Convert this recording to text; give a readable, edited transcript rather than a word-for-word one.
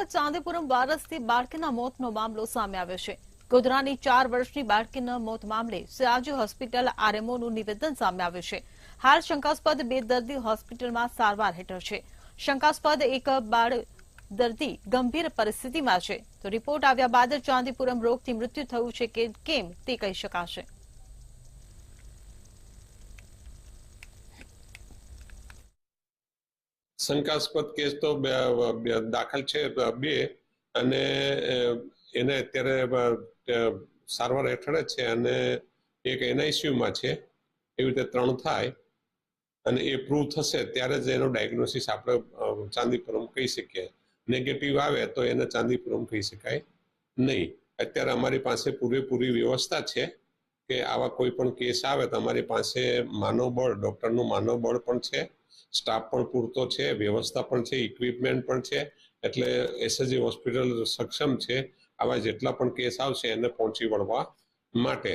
ચાંદીપુરમ વારસથી બાળકીના મોતનો મામલો સામે આવ્યો છે। ગોધરાની 4 વર્ષની બાળકીના મોત મામલે સયાજી હોસ્પિટલ આરએમઓનું નિવેદન સામે આવ્યું છે। હાલ શંકાસ્પદ 2 દર્દી હોસ્પિટલમાં સારવાર હેઠળ છે। શંકાસ્પદ એક બાળ દર્દી ગંભીર પરિસ્થિતિમાં છે। તો રિપોર્ટ આવ્યા બાદ ચાંદીપુરમ રોગથી મૃત્યુ થયું છે કે કેમ તે કહી શકાશે। શંકાસ્પદ કેસ તો દાખલ છે 2 અને એને અત્યારે સારવાર હેઠળ છે અને એક એનઆઈસીયુમાં છે। એવી રીતે 3 થાય અને એ પ્રૂવ થશે ત્યારે જ એનો ડાયગ્નોસિસ આપણે ચાંદીપુરમ કહી શકીએ। નેગેટિવ આવે તો એને ચાંદીપુરમ કહી શકાય નહીં। અત્યારે અમારી પાસે પૂરેપૂરી વ્યવસ્થા છે કે આવા કોઈ પણ કેસ આવે તો અમારી પાસે માનવબળ, ડૉક્ટરનું માનવબળ પણ છે, સ્ટાફ પણ પૂરતો છે, વ્યવસ્થા પણ છે, ઇક્વિપમેન્ટ પણ છે। એટલે એસએજી હોસ્પિટલ સક્ષમ છે આવા જેટલા પણ કેસ આવશે એને પહોંચી વળવા માટે।